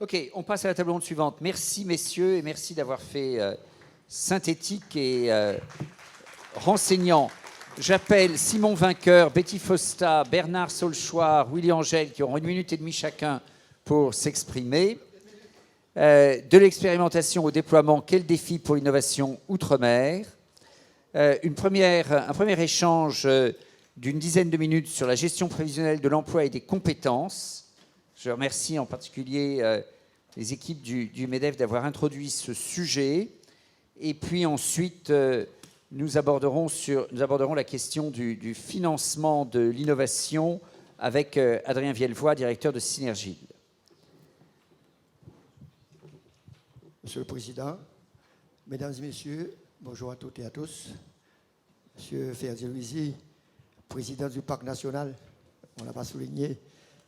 Ok, on passe à la table ronde suivante. Merci messieurs et merci d'avoir fait synthétique et renseignant. J'appelle Simon Vainqueur, Betty Fosta, Bernard Solchoir, Willy Angel qui auront 1 minute et demie chacun pour s'exprimer. De l'expérimentation au déploiement, quel défi pour l'innovation outre-mer? Un premier échange d'une dizaine de minutes sur la gestion prévisionnelle de l'emploi et des compétences. Je remercie en particulier les équipes du MEDEF d'avoir introduit ce sujet. Et puis ensuite, nous aborderons la question du financement de l'innovation avec Adrien Vielvoix, directeur de Synergie. Monsieur le Président, Mesdames et Messieurs, bonjour à toutes et à tous. Monsieur Ferdi-Louisi, président du Parc national, on ne l'a pas souligné,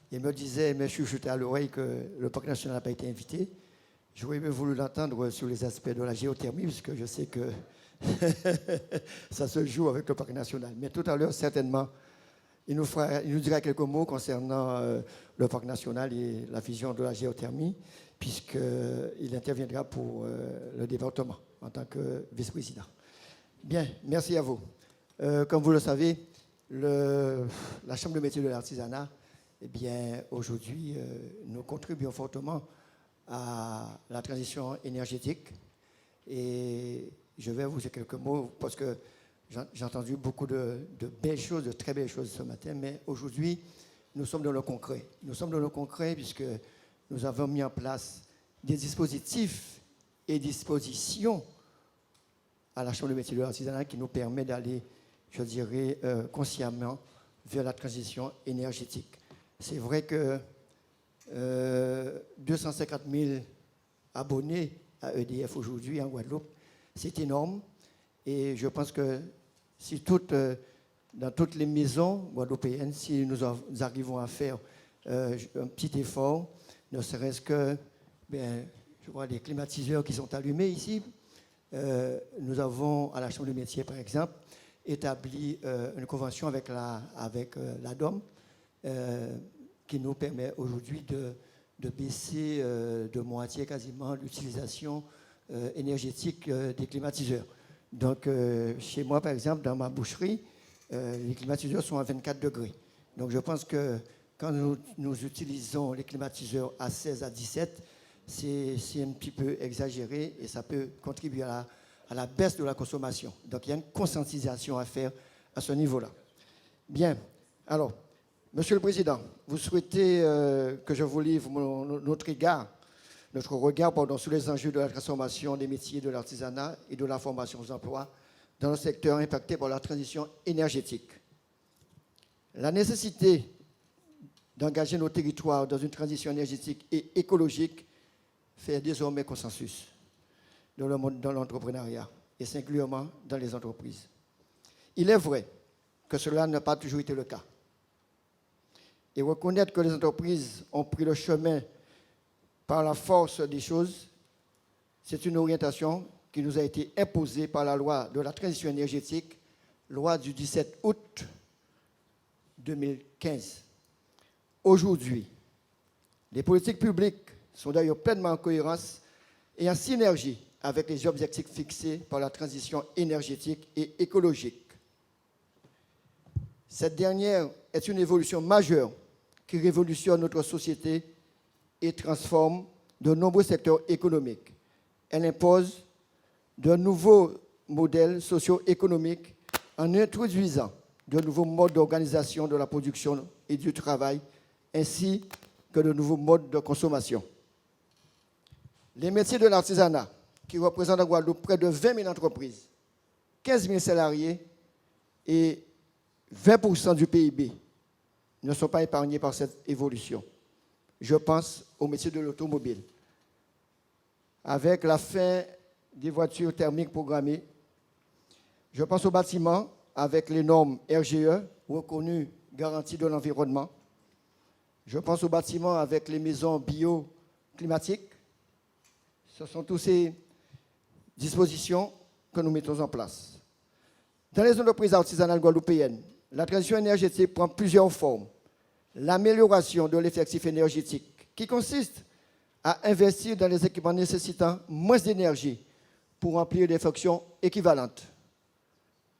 il me disait, mais je chuchotais à l'oreille que le Parc national n'a pas été invité. J'aurais bien voulu l'entendre sur les aspects de la géothermie, puisque je sais que ça se joue avec le Parc national. Mais tout à l'heure, certainement, il nous dira quelques mots concernant le Parc national et la vision de la géothermie, puisqu'il interviendra pour le département en tant que vice-président. Bien, merci à vous. Comme vous le savez, la Chambre de métiers de l'artisanat, eh bien, aujourd'hui, nous contribuons fortement à la transition énergétique. Et je vais vous dire quelques mots parce que j'ai entendu beaucoup de belles choses, de très belles choses ce matin, mais aujourd'hui, nous sommes dans le concret. Nous sommes dans le concret puisque nous avons mis en place des dispositifs et dispositions à la Chambre de métiers de l'artisanat qui nous permet d'aller, je dirais, consciemment vers la transition énergétique. C'est vrai que 250 000 abonnés à EDF aujourd'hui en Guadeloupe, c'est énorme. Et je pense que si dans toutes les maisons guadeloupéennes, si nous arrivons à faire un petit effort, ne serait-ce que, je vois des climatiseurs qui sont allumés ici. Nous avons, à la Chambre de métiers, par exemple, établi une convention avec la DOM qui nous permet aujourd'hui de baisser de moitié quasiment l'utilisation énergétique des climatiseurs. Donc, chez moi, par exemple, dans ma boucherie, les climatiseurs sont à 24 degrés. Donc, je pense que quand nous utilisons les climatiseurs à 16 à 17, c'est un petit peu exagéré et ça peut contribuer à la baisse de la consommation. Donc, il y a une conscientisation à faire à ce niveau-là. Bien. Alors, Monsieur le Président, vous souhaitez que je vous livre notre regard sur les enjeux de la transformation des métiers de l'artisanat et de la formation aux emplois dans le secteur impacté par la transition énergétique. La nécessité d'engager nos territoires dans une transition énergétique et écologique fait désormais consensus dans le monde, dans l'entrepreneuriat et singulièrement dans les entreprises. Il est vrai que cela n'a pas toujours été le cas. Et reconnaître que les entreprises ont pris le chemin par la force des choses, c'est une orientation qui nous a été imposée par la loi de la transition énergétique, loi du 17 août 2015. Aujourd'hui, les politiques publiques sont d'ailleurs pleinement en cohérence et en synergie avec les objectifs fixés par la transition énergétique et écologique. Cette dernière est une évolution majeure qui révolutionne notre société et transforme de nombreux secteurs économiques. Elle impose de nouveaux modèles socio-économiques en introduisant de nouveaux modes d'organisation de la production et du travail, ainsi que de nouveaux modes de consommation. Les métiers de l'artisanat, qui représentent en Guadeloupe près de 20 000 entreprises, 15 000 salariés et 20% du PIB, ne sont pas épargnés par cette évolution. Je pense au métier de l'automobile. Avec la fin des voitures thermiques programmées, je pense au bâtiment avec les normes RGE, reconnues garanties de l'environnement. Je pense au bâtiment avec les maisons bioclimatiques. Ce sont toutes ces dispositions que nous mettons en place. Dans les entreprises artisanales guadeloupéennes, la transition énergétique prend plusieurs formes. L'amélioration de l'effectif énergétique, qui consiste à investir dans les équipements nécessitant moins d'énergie pour remplir des fonctions équivalentes.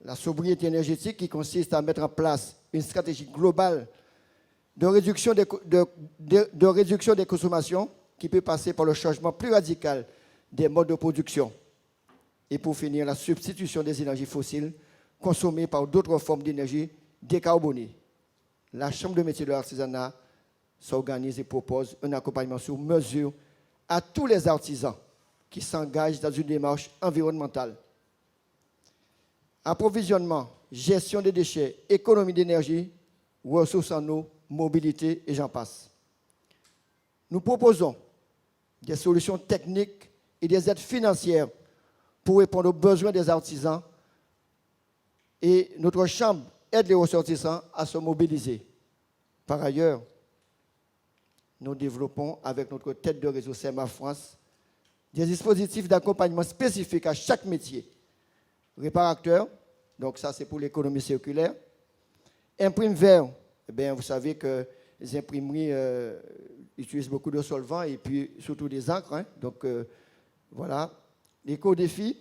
La sobriété énergétique qui consiste à mettre en place une stratégie globale de réduction des consommations qui peut passer par le changement plus radical des modes de production. Et pour finir, la substitution des énergies fossiles consommées par d'autres formes d'énergie décarbonée. La Chambre de métiers de l'artisanat s'organise et propose un accompagnement sur mesure à tous les artisans qui s'engagent dans une démarche environnementale. Approvisionnement, gestion des déchets, économie d'énergie, ressources en eau, mobilité et j'en passe. Nous proposons des solutions techniques et des aides financières pour répondre aux besoins des artisans et notre Chambre aide les ressortissants à se mobiliser. Par ailleurs, nous développons avec notre tête de réseau CEMA France des dispositifs d'accompagnement spécifiques à chaque métier. Réparateur, donc ça c'est pour l'économie circulaire. Imprime vert, eh bien, vous savez que les imprimeries utilisent beaucoup de solvants et puis surtout des encres. Hein, donc voilà. L'éco-défi,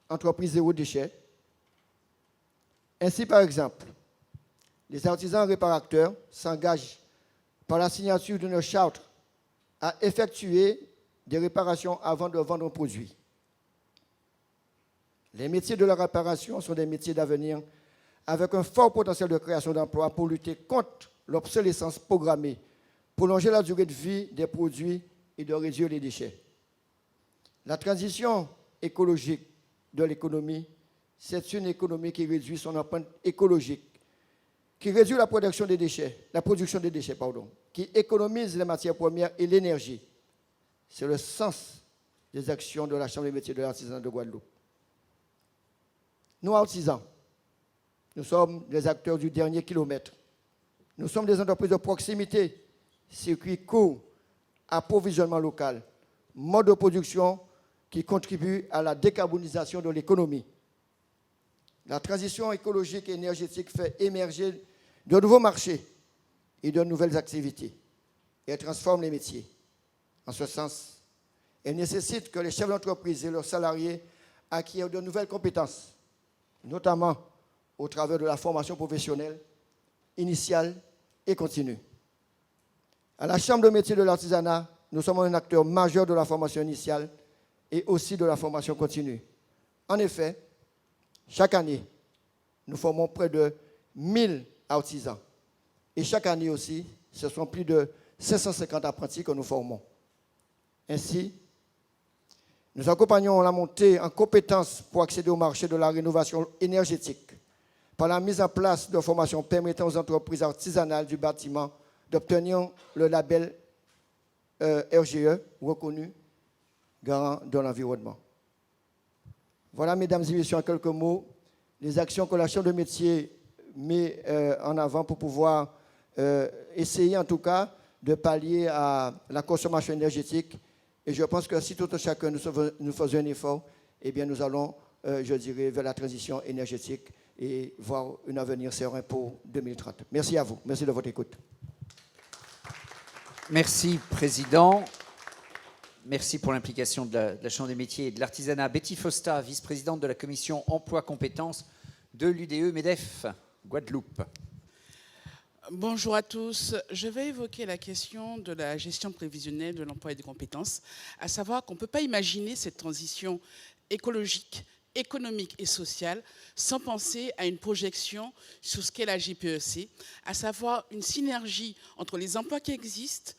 entreprise zéro déchet. Ainsi, par exemple, les artisans réparateurs s'engagent par la signature d'une charte à effectuer des réparations avant de vendre un produit. Les métiers de la réparation sont des métiers d'avenir avec un fort potentiel de création d'emplois pour lutter contre l'obsolescence programmée, prolonger la durée de vie des produits et de réduire les déchets. La transition écologique de l'économie, c'est une économie qui réduit son empreinte écologique, qui réduit la production des déchets, qui économise les matières premières et l'énergie. C'est le sens des actions de la Chambre des métiers de l'artisanat de Guadeloupe. Nous, artisans, nous sommes les acteurs du dernier kilomètre. Nous sommes des entreprises de proximité, circuits courts, approvisionnement local, mode de production qui contribue à la décarbonisation de l'économie. La transition écologique et énergétique fait émerger de nouveaux marchés et de nouvelles activités. Et elle transforme les métiers. En ce sens, elle nécessite que les chefs d'entreprise et leurs salariés acquièrent de nouvelles compétences, notamment au travers de la formation professionnelle initiale et continue. À la Chambre de métiers de l'artisanat, nous sommes un acteur majeur de la formation initiale et aussi de la formation continue. En effet, chaque année, nous formons près de 1000 artisans. Et chaque année aussi, ce sont plus de 550 apprentis que nous formons. Ainsi, nous accompagnons la montée en compétences pour accéder au marché de la rénovation énergétique par la mise en place de formations permettant aux entreprises artisanales du bâtiment d'obtenir le label RGE, reconnu garant de l'environnement. Voilà, mesdames et messieurs, en quelques mots, les actions que la Chambre de métiers met en avant pour pouvoir essayer, en tout cas, de pallier à la consommation énergétique. Et je pense que si tout un chacun nous faisons un effort, eh bien, nous allons, je dirais, vers la transition énergétique et voir un avenir serein pour 2030. Merci à vous. Merci de votre écoute. Merci, Président. Merci pour l'implication de la Chambre des métiers et de l'artisanat. Betty Fosta, vice-présidente de la commission emploi-compétences de l'UDE-MEDEF Guadeloupe. Bonjour à tous. Je vais évoquer la question de la gestion prévisionnelle de l'emploi et des compétences, à savoir qu'on ne peut pas imaginer cette transition écologique, économique et sociale sans penser à une projection sur ce qu'est la GPEC, à savoir une synergie entre les emplois qui existent,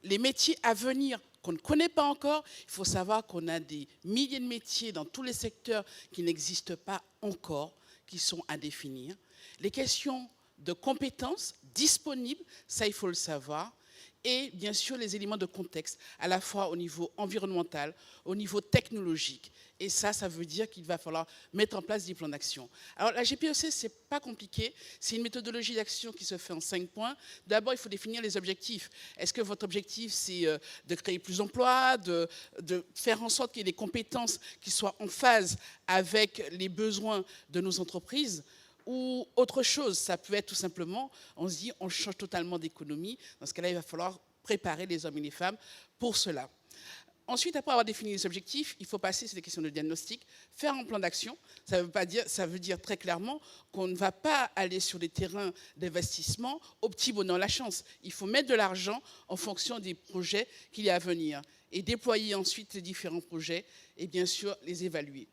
les métiers à venir qu'on ne connaît pas encore. Il faut savoir qu'on a des milliers de métiers dans tous les secteurs qui n'existent pas encore, qui sont à définir. Les questions de compétences disponibles, ça il faut le savoir, et bien sûr les éléments de contexte, à la fois au niveau environnemental, au niveau technologique. Et ça veut dire qu'il va falloir mettre en place des plans d'action. Alors la GPEC, c'est pas compliqué, c'est une méthodologie d'action qui se fait en 5 points. D'abord, il faut définir les objectifs. Est-ce que votre objectif, c'est de créer plus d'emplois, de faire en sorte qu'il y ait des compétences qui soient en phase avec les besoins de nos entreprises ? Ou autre chose, ça peut être tout simplement, on se dit, on change totalement d'économie. Dans ce cas-là, il va falloir préparer les hommes et les femmes pour cela. Ensuite, après avoir défini les objectifs, il faut passer sur des questions de diagnostic, faire un plan d'action. Ça veut dire très clairement qu'on ne va pas aller sur des terrains d'investissement au petit bonheur la chance. Il faut mettre de l'argent en fonction des projets qu'il y a à venir et déployer ensuite les différents projets et bien sûr les évaluer.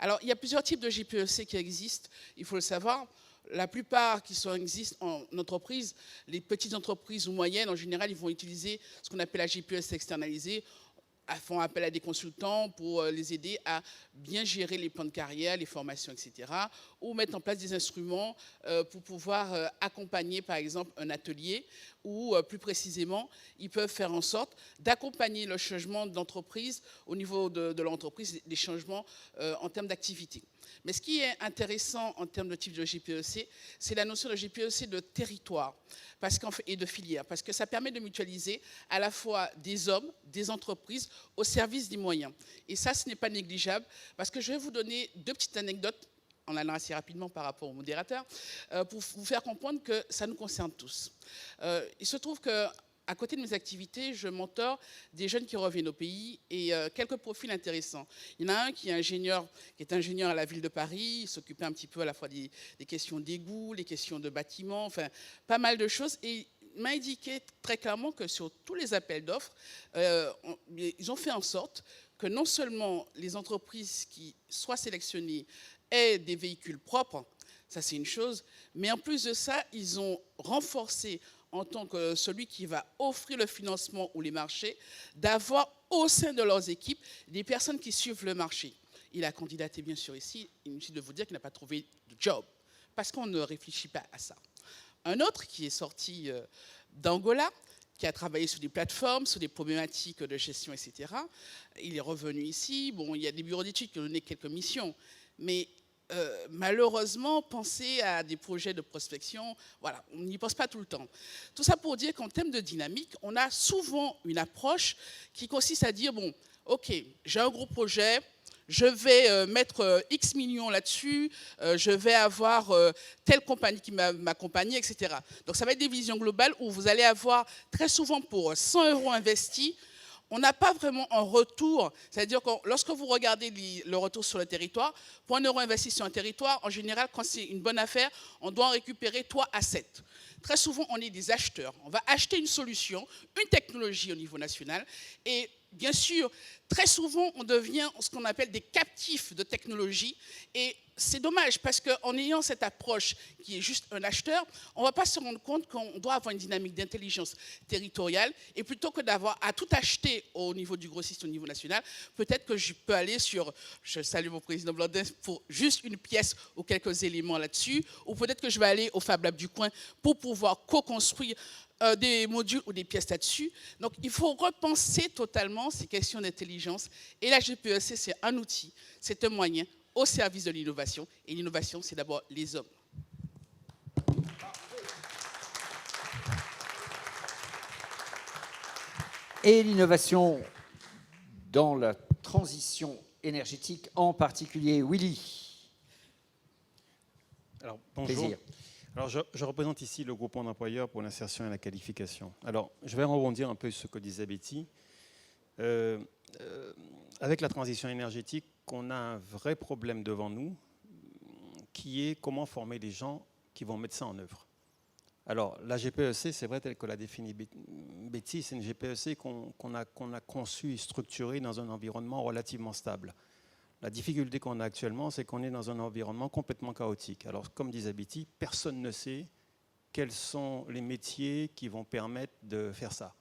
Alors, il y a plusieurs types de GPEC qui existent, il faut le savoir. La plupart qui existent en entreprise, les petites entreprises ou moyennes, en général, ils vont utiliser ce qu'on appelle la GPEC externalisée, font appel à des consultants pour les aider à bien gérer les plans de carrière, les formations, etc. Ou mettre en place des instruments pour pouvoir accompagner, par exemple, un atelier ou, plus précisément, ils peuvent faire en sorte d'accompagner le changement d'entreprise au niveau de l'entreprise, les changements en termes d'activité. Mais ce qui est intéressant en termes de type de GPEC, c'est la notion de GPEC de territoire et de filière, parce que ça permet de mutualiser à la fois des hommes, des entreprises au service des moyens. Et ça, ce n'est pas négligeable, parce que je vais vous donner 2 petites anecdotes, en allant assez rapidement par rapport au modérateur, pour vous faire comprendre que ça nous concerne tous. Il se trouve que à côté de mes activités, je mentor des jeunes qui reviennent au pays et quelques profils intéressants. Il y en a un qui est ingénieur à la ville de Paris, il s'occupait un petit peu à la fois des questions d'égout, les questions de bâtiments, enfin pas mal de choses. Et il m'a indiqué très clairement que sur tous les appels d'offres, ils ont fait en sorte que non seulement les entreprises qui soient sélectionnées aient des véhicules propres, ça c'est une chose, mais en plus de ça, ils ont renforcé en tant que celui qui va offrir le financement ou les marchés, d'avoir au sein de leurs équipes des personnes qui suivent le marché. Il a candidaté bien sûr ici, inutile de vous dire qu'il n'a pas trouvé de job, parce qu'on ne réfléchit pas à ça. Un autre qui est sorti d'Angola, qui a travaillé sur des plateformes, sur des problématiques de gestion, etc. Il est revenu ici, bon, il y a des bureaux d'études qui ont donné quelques missions, mais malheureusement, penser à des projets de prospection, voilà, on n'y pense pas tout le temps. Tout ça pour dire qu'en termes de dynamique, on a souvent une approche qui consiste à dire, bon, ok, j'ai un gros projet, je vais mettre X millions là-dessus, je vais avoir telle compagnie qui m'accompagne, etc. Donc ça va être des visions globales où vous allez avoir très souvent pour 100 € investis, on n'a pas vraiment un retour, c'est-à-dire que lorsque vous regardez le retour sur le territoire, pour 1 € investi sur un territoire, en général, quand c'est une bonne affaire, on doit en récupérer 3 à 7. Très souvent, on est des acheteurs. On va acheter une solution, une technologie au niveau national, et bien sûr, très souvent, on devient ce qu'on appelle des captifs de technologie, et c'est dommage parce qu'en ayant cette approche qui est juste un acheteur, on ne va pas se rendre compte qu'on doit avoir une dynamique d'intelligence territoriale et plutôt que d'avoir à tout acheter au niveau du grossiste, au niveau national, peut-être que je peux aller sur, je salue mon président Blandin, pour juste une pièce ou quelques éléments là-dessus, ou peut-être que je vais aller au Fab Lab du coin pour pouvoir co-construire des modules ou des pièces là-dessus. Donc, il faut repenser totalement ces questions d'intelligence. Et la GPEC, c'est un outil, c'est un moyen au service de l'innovation. Et l'innovation, c'est d'abord les hommes. Et l'innovation dans la transition énergétique en particulier. Willy. Alors, bonjour. Plaisir. Alors, je représente ici le groupement d'employeurs pour l'insertion et la qualification. Alors, je vais rebondir un peu sur ce que disait Betty. Avec la transition énergétique, on a un vrai problème devant nous, qui est comment former les gens qui vont mettre ça en œuvre. Alors, la GPEC, c'est vrai, telle que l'a définie Betty, c'est une GPEC qu'on a conçue et structurée dans un environnement relativement stable. La difficulté qu'on a actuellement, c'est qu'on est dans un environnement complètement chaotique. Alors, comme disait Betty, personne ne sait quels sont les métiers qui vont permettre de faire ça.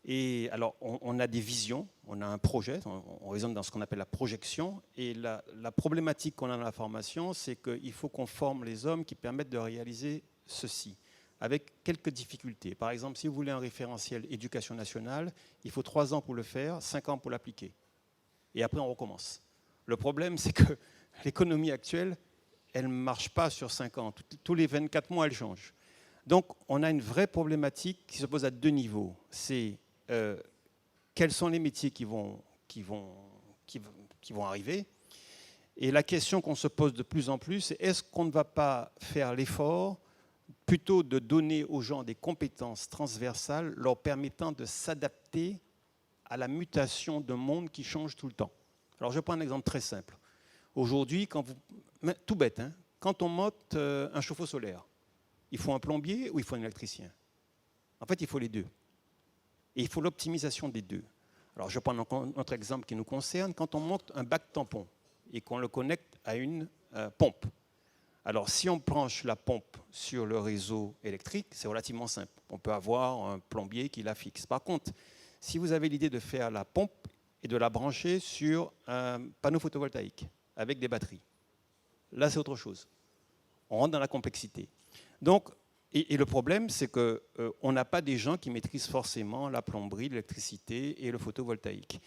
Et alors, on a des visions, on a un projet, on raisonne dans ce qu'on appelle la projection. Et la problématique qu'on a dans la formation, c'est qu'il faut qu'on forme les hommes qui permettent de réaliser ceci, avec quelques difficultés. Par exemple, si vous voulez un référentiel éducation nationale, il faut 3 ans pour le faire, 5 ans pour l'appliquer. Et après, on recommence. Le problème, c'est que l'économie actuelle, elle ne marche pas sur 5 ans. Tous les 24 mois, elle change. Donc, on a une vraie problématique qui se pose à 2 niveaux. C'est quels sont les métiers qui vont arriver. Et la question qu'on se pose de plus en plus, c'est est-ce qu'on ne va pas faire l'effort plutôt de donner aux gens des compétences transversales leur permettant de s'adapter à la mutation d'un monde qui change tout le temps. Alors, je prends un exemple très simple. Aujourd'hui, tout bête, hein, quand on monte un chauffe-eau solaire, il faut un plombier ou il faut un électricien? En fait, il faut les deux. Et il faut l'optimisation des deux. Alors, je prends notre exemple qui nous concerne. Quand on monte un bac tampon et qu'on le connecte à une pompe, alors si on branche la pompe sur le réseau électrique, c'est relativement simple. On peut avoir un plombier qui la fixe. Par contre, si vous avez l'idée de faire la pompe et de la brancher sur un panneau photovoltaïque avec des batteries, là, c'est autre chose. On rentre dans la complexité. Donc, et le problème, c'est qu'on n'a pas des gens qui maîtrisent forcément la plomberie, l'électricité et le photovoltaïque.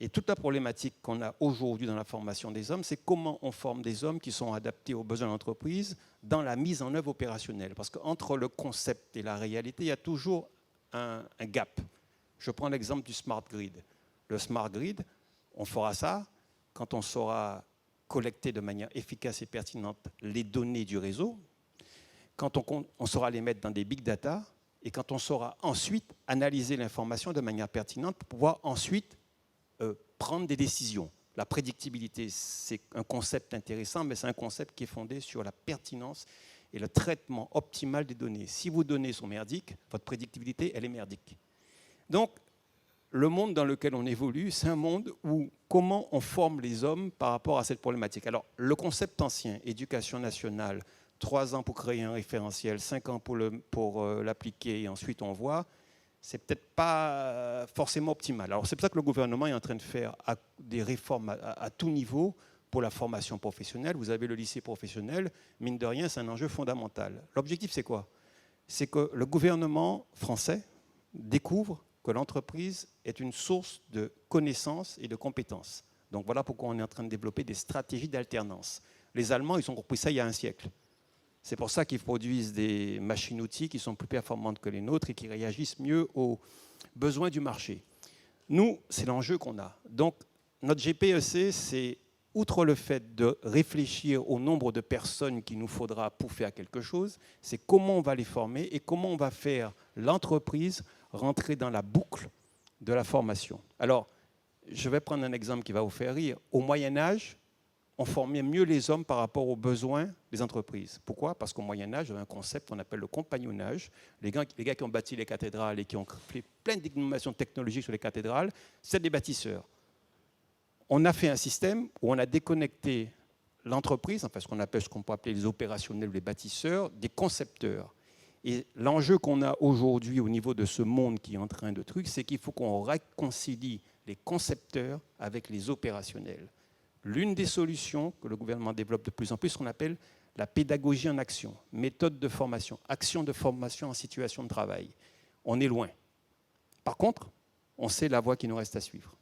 Et toute la problématique qu'on a aujourd'hui dans la formation des hommes, c'est comment on forme des hommes qui sont adaptés aux besoins de l'entreprise dans la mise en œuvre opérationnelle. Parce qu'entre le concept et la réalité, il y a toujours un gap. Je prends l'exemple du smart grid. Le smart grid, on fera ça quand on saura collecter de manière efficace et pertinente les données du réseau, quand on saura les mettre dans des big data, et quand on saura ensuite analyser l'information de manière pertinente pour pouvoir ensuite prendre des décisions. La prédictibilité, c'est un concept intéressant, mais c'est un concept qui est fondé sur la pertinence et le traitement optimal des données. Si vos données sont merdiques, votre prédictibilité, elle est merdique. Donc, le monde dans lequel on évolue, c'est un monde où comment on forme les hommes par rapport à cette problématique. Alors, le concept ancien, éducation nationale, 3 ans pour créer un référentiel, 5 ans pour l'appliquer, et ensuite on voit, c'est peut-être pas forcément optimal. Alors c'est pour ça que le gouvernement est en train de faire des réformes à tout niveau pour la formation professionnelle. Vous avez le lycée professionnel, mine de rien, c'est un enjeu fondamental. L'objectif, c'est quoi? C'est que le gouvernement français découvre que l'entreprise est une source de connaissances et de compétences. Donc voilà pourquoi on est en train de développer des stratégies d'alternance. Les Allemands, ils ont compris ça il y a un siècle. C'est pour ça qu'ils produisent des machines-outils qui sont plus performantes que les nôtres et qui réagissent mieux aux besoins du marché. Nous, c'est l'enjeu qu'on a. Donc, notre GPEC, c'est, outre le fait de réfléchir au nombre de personnes qu'il nous faudra pour faire quelque chose, c'est comment on va les former et comment on va faire l'entreprise rentrer dans la boucle de la formation. Alors, je vais prendre un exemple qui va vous faire rire. Au Moyen-Âge, on formait mieux les hommes par rapport aux besoins des entreprises. Pourquoi? Parce qu'au Moyen-Âge, il y avait un concept qu'on appelle le compagnonnage. Les gars qui ont bâti les cathédrales et qui ont fait plein d'innovations technologiques sur les cathédrales, c'est des bâtisseurs. On a fait un système où on a déconnecté l'entreprise, enfin ce qu'on peut appeler les opérationnels ou les bâtisseurs, des concepteurs. Et l'enjeu qu'on a aujourd'hui au niveau de ce monde qui est en train de truc, c'est qu'il faut qu'on réconcilie les concepteurs avec les opérationnels. L'une des solutions que le gouvernement développe de plus en plus, ce qu'on appelle la pédagogie en action, méthode de formation, action de formation en situation de travail. On est loin. Par contre, on sait la voie qui nous reste à suivre.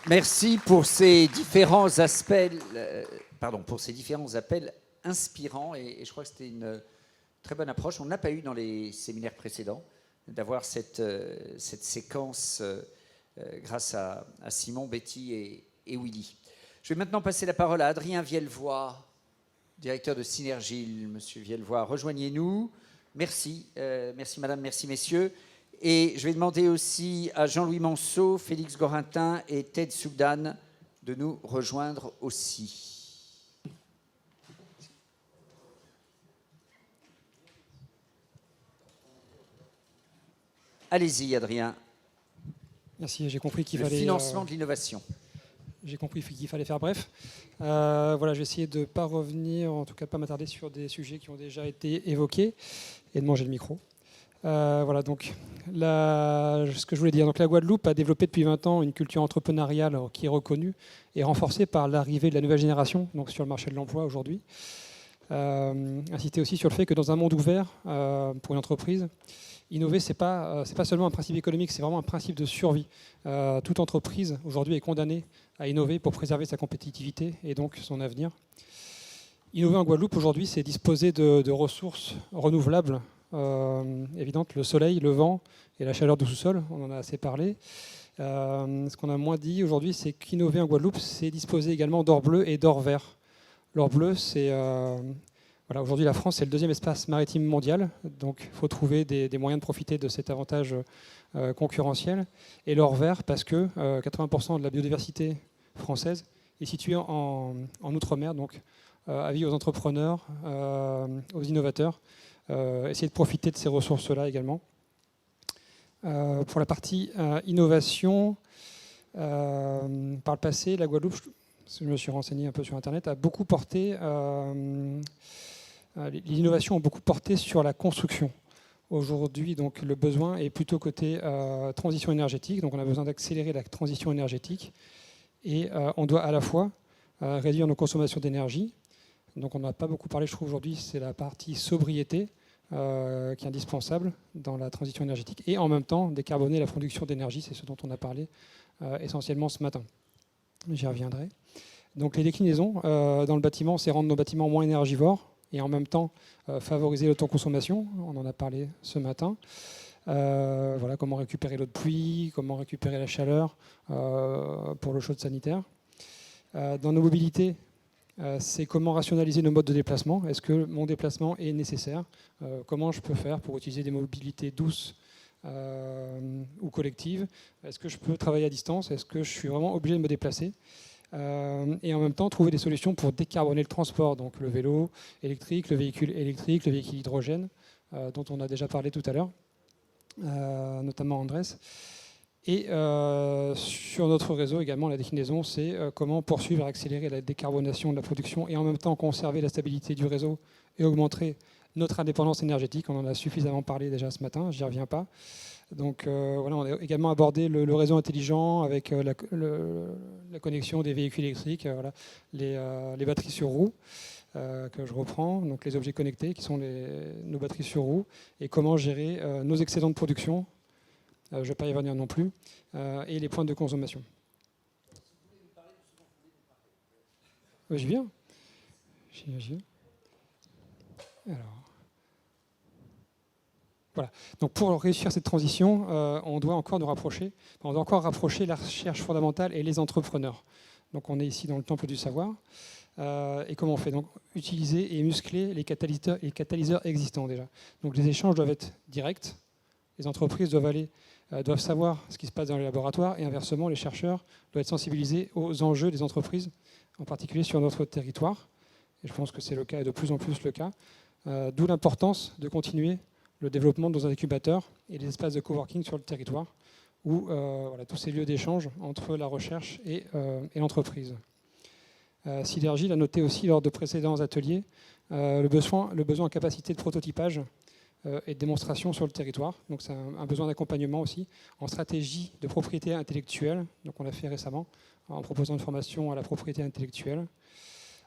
Merci pour ces différents aspects, pour ces différents appels inspirants, et je crois que c'était une très bonne approche. On n'a pas eu dans les séminaires précédents d'avoir cette séquence grâce à Simon, Betty et Willy. Je vais maintenant passer la parole à Adrien Vielvoix, directeur de Synergie. Monsieur Vielvoix, rejoignez-nous. Merci, merci madame, merci messieurs. Et je vais demander aussi à Jean-Louis Manceau, Félix Gorintin et Ted Soudan de nous rejoindre aussi. Allez-y, Adrien. Merci, j'ai compris qu'il Le fallait... financement de l'innovation. J'ai compris qu'il fallait faire bref. Voilà, je vais essayer de ne pas revenir, en tout cas pas m'attarder sur des sujets qui ont déjà été évoqués et de manger le micro. Voilà, donc, ce que je voulais dire. Donc, la Guadeloupe a développé depuis 20 ans une culture entrepreneuriale qui est reconnue et renforcée par l'arrivée de la nouvelle génération donc sur le marché de l'emploi aujourd'hui. Insister aussi sur le fait que dans un monde ouvert pour une entreprise, innover, ce n'est pas seulement un principe économique, c'est vraiment un principe de survie. Toute entreprise, aujourd'hui, est condamnée à innover pour préserver sa compétitivité et donc son avenir. Innover en Guadeloupe, aujourd'hui, c'est disposer de ressources renouvelables évidentes, le soleil, le vent et la chaleur du sous-sol, on en a assez parlé. Ce qu'on a moins dit aujourd'hui, c'est qu'innover en Guadeloupe, c'est disposer également d'or bleu et d'or vert. L'or bleu, c'est... voilà, aujourd'hui, la France, c'est le 2e espace maritime mondial. Donc, il faut trouver des moyens de profiter de cet avantage concurrentiel. Et l'or vert, parce que 80% de la biodiversité française est située en Outre-mer. Donc, avis aux entrepreneurs, aux innovateurs, essayer de profiter de ces ressources-là également. Pour la partie innovation, par le passé, la Guadeloupe, je me suis renseigné un peu sur Internet, a beaucoup porté... les innovations ont beaucoup porté sur la construction. Aujourd'hui, donc, le besoin est plutôt côté transition énergétique. Donc, on a besoin d'accélérer la transition énergétique. Et on doit à la fois réduire nos consommations d'énergie. Donc, on n'a pas beaucoup parlé, je trouve, aujourd'hui, c'est la partie sobriété qui est indispensable dans la transition énergétique. Et en même temps, décarboner la production d'énergie, c'est ce dont on a parlé essentiellement ce matin. J'y reviendrai. Donc, les déclinaisons dans le bâtiment, c'est rendre nos bâtiments moins énergivores et en même temps favoriser l'autoconsommation. On en a parlé ce matin. Voilà, comment récupérer l'eau de pluie, comment récupérer la chaleur pour l'eau chaude sanitaire. Dans nos mobilités, c'est comment rationaliser nos modes de déplacement. Est-ce que mon déplacement est nécessaire? Comment je peux faire pour utiliser des mobilités douces ou collectives? Est-ce que je peux travailler à distance? Est-ce que je suis vraiment obligé de me déplacer? Et en même temps trouver des solutions pour décarboner le transport, donc le vélo électrique, le véhicule hydrogène, dont on a déjà parlé tout à l'heure, notamment Andrés. Et sur notre réseau également, la déclinaison, c'est comment poursuivre et accélérer la décarbonation de la production et en même temps conserver la stabilité du réseau et augmenter notre indépendance énergétique. On en a suffisamment parlé déjà ce matin, je n'y reviens pas. Donc voilà, on a également abordé le réseau intelligent avec la connexion des véhicules électriques, voilà, les batteries sur roues que je reprends, donc les objets connectés qui sont nos batteries sur roues, et comment gérer nos excédents de production, je ne vais pas y revenir non plus, et les points de consommation. J'y viens. Alors... Voilà. Donc pour réussir cette transition, on doit encore rapprocher la recherche fondamentale et les entrepreneurs. Donc on est ici dans le temple du savoir. Et comment on fait? Donc utiliser et muscler les catalyseurs existants déjà. Donc les échanges doivent être directs. Les entreprises doivent savoir ce qui se passe dans les laboratoires et inversement, les chercheurs doivent être sensibilisés aux enjeux des entreprises, en particulier sur notre territoire. Et je pense que c'est le cas et de plus en plus le cas. D'où l'importance de continuer le développement de nos incubateurs et les espaces de coworking sur le territoire, où voilà, tous ces lieux d'échange entre la recherche et l'entreprise. Synergie l'a noté aussi lors de précédents ateliers, le besoin en capacité de prototypage et de démonstration sur le territoire. Donc c'est un besoin d'accompagnement aussi en stratégie de propriété intellectuelle. Donc on l'a fait récemment en proposant une formation à la propriété intellectuelle.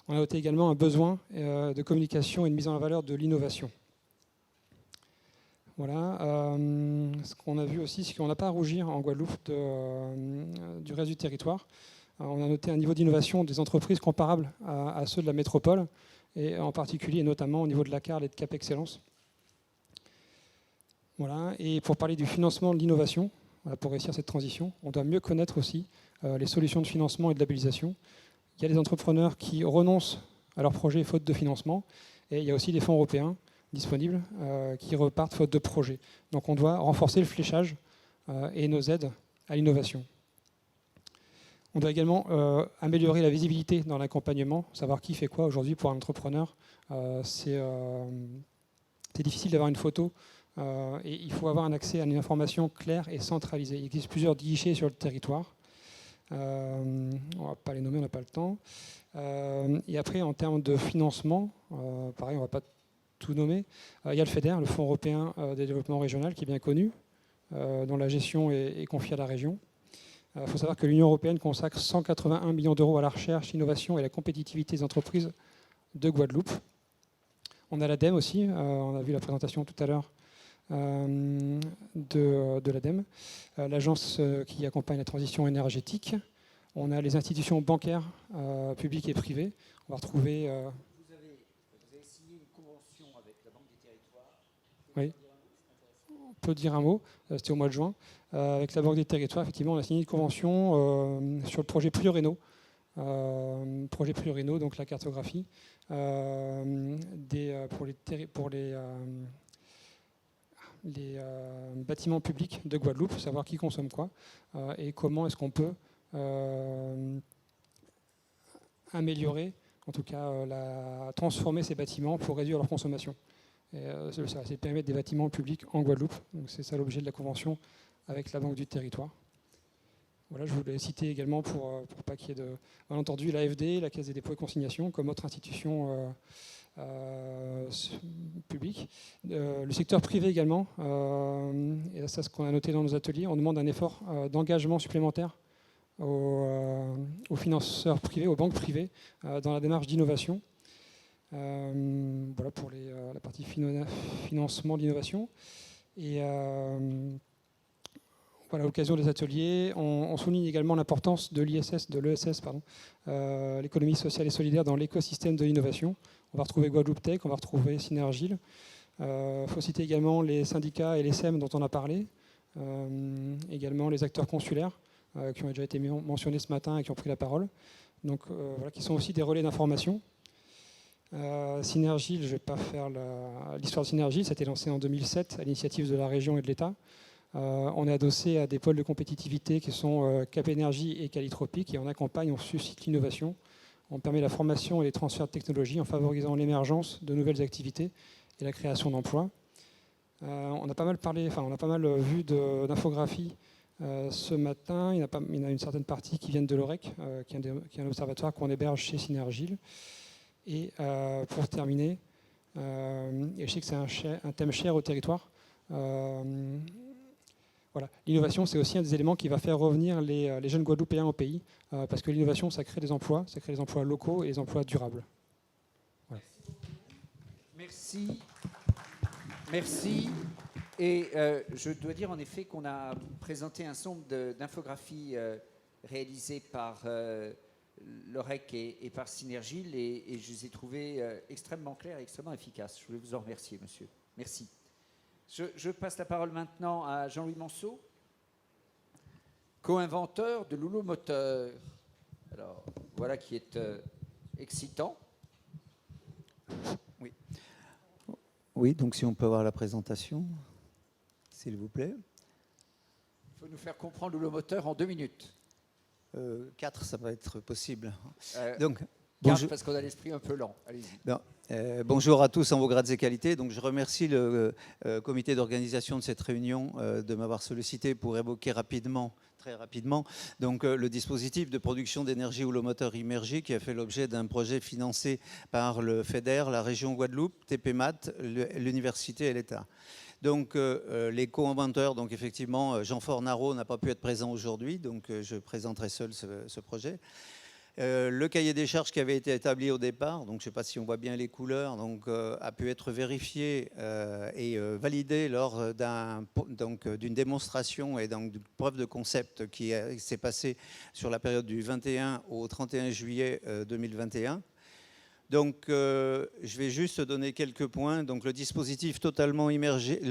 On a noté également un besoin de communication et de mise en valeur de l'innovation. Voilà. Ce qu'on a vu aussi, c'est qu'on n'a pas à rougir en Guadeloupe du reste du territoire. On a noté un niveau d'innovation des entreprises comparable à ceux de la métropole, et en particulier, notamment au niveau de l'ACARL et de Cap Excellence. Voilà. Et pour parler du financement de l'innovation, pour réussir cette transition, on doit mieux connaître aussi les solutions de financement et de labellisation. Il y a des entrepreneurs qui renoncent à leurs projets faute de financement, et il y a aussi des fonds européens disponibles qui repartent faute de projet. Donc on doit renforcer le fléchage et nos aides à l'innovation. On doit également améliorer la visibilité dans l'accompagnement, savoir qui fait quoi aujourd'hui pour un entrepreneur. C'est difficile d'avoir une photo et il faut avoir un accès à une information claire et centralisée. Il existe plusieurs guichets sur le territoire. On ne va pas les nommer, on n'a pas le temps. Et après, en termes de financement, pareil, on ne va pas tout nommer. Il y a le FEDER, le Fonds européen de développement régional, qui est bien connu, dont la gestion est confiée à la région. Il faut savoir que l'Union européenne consacre 181 millions d'euros à la recherche, l'innovation et la compétitivité des entreprises de Guadeloupe. On a l'ADEME aussi, on a vu la présentation tout à l'heure de l'ADEME, l'agence qui accompagne la transition énergétique. On a les institutions bancaires publiques et privées. On va retrouver... Vous avez signé une convention avec la Banque des Territoires. Oui. On peut dire un mot, c'était au mois de juin. Avec la Banque des Territoires, effectivement, on a signé une convention sur le projet Pluriréno, projets pluriannuels, donc la cartographie, pour les bâtiments publics de Guadeloupe, savoir qui consomme quoi et comment est-ce qu'on peut améliorer, en tout cas transformer ces bâtiments pour réduire leur consommation. C'est le périmètre des bâtiments publics en Guadeloupe. C'est ça l'objet de la convention avec la Banque du Territoire. Voilà, je voulais citer également pour pas qu'il y ait de malentendu l'AFD, la Caisse des dépôts et consignations, comme autre institution publique. Le secteur privé également, et ça c'est ce qu'on a noté dans nos ateliers, on demande un effort d'engagement supplémentaire aux financeurs privés, aux banques privées, dans la démarche d'innovation. Voilà pour la partie financement d'innovation. Et voilà, à l'occasion des ateliers, on souligne également l'importance de l'ESS, l'économie sociale et solidaire dans l'écosystème de l'innovation. On va retrouver Guadeloupe Tech, on va retrouver Synergile. Il faut citer également les syndicats et les SEM dont on a parlé, également les acteurs consulaires qui ont déjà été mentionnés ce matin et qui ont pris la parole, donc voilà, qui sont aussi des relais d'information. Synergile, je ne vais pas faire l'histoire de Synergile, ça a été lancé en 2007 à l'initiative de la région et de l'État. On est adossé à des pôles de compétitivité qui sont Cap Énergie et Calitropique, et on accompagne, on suscite l'innovation, on permet la formation et les transferts de technologies en favorisant l'émergence de nouvelles activités et la création d'emplois. On a pas mal vu d'infographies ce matin. Il y en a une certaine partie qui viennent de l'OREC, qui est un observatoire qu'on héberge chez Synergile. Et pour terminer, et je sais que c'est un thème cher au territoire, voilà, l'innovation, c'est aussi un des éléments qui va faire revenir les jeunes Guadeloupéens au pays, parce que l'innovation, ça crée des emplois locaux et des emplois durables. Voilà. Merci. Merci. Et je dois dire en effet qu'on a présenté un certain nombre d'infographies réalisées par l'OREC et par Synergile, et je les ai trouvées extrêmement claires et extrêmement efficaces. Je voulais vous en remercier, monsieur. Merci. Je passe la parole maintenant à Jean-Louis Manceau, co-inventeur de l'houlomoteur. Alors, voilà qui est excitant. Oui. Oui, donc si on peut avoir la présentation, s'il vous plaît. Il faut nous faire comprendre l'houlomoteur en 2 minutes. 4, ça va être possible. Donc, 4 parce qu'on a l'esprit un peu lent. Allez-y. Bonjour à tous en vos grades et qualités. Donc, je remercie le comité d'organisation de cette réunion de m'avoir sollicité pour évoquer très rapidement, donc, le dispositif de production d'énergie houlomoteur immergé qui a fait l'objet d'un projet financé par le FEDER, la région Guadeloupe, TPMAT, l'université et l'État. Donc, les co-inventeurs, donc effectivement, Jean Fornaro n'a pas pu être présent aujourd'hui, donc je présenterai seul ce projet. Le cahier des charges qui avait été établi au départ, donc je ne sais pas si on voit bien les couleurs, donc, a pu être vérifié et validé lors d'une démonstration et d'une preuve de concept qui s'est passée sur la période du 21 au 31 juillet 2021. Donc, je vais juste donner quelques points. Donc, le dispositif totalement immergé,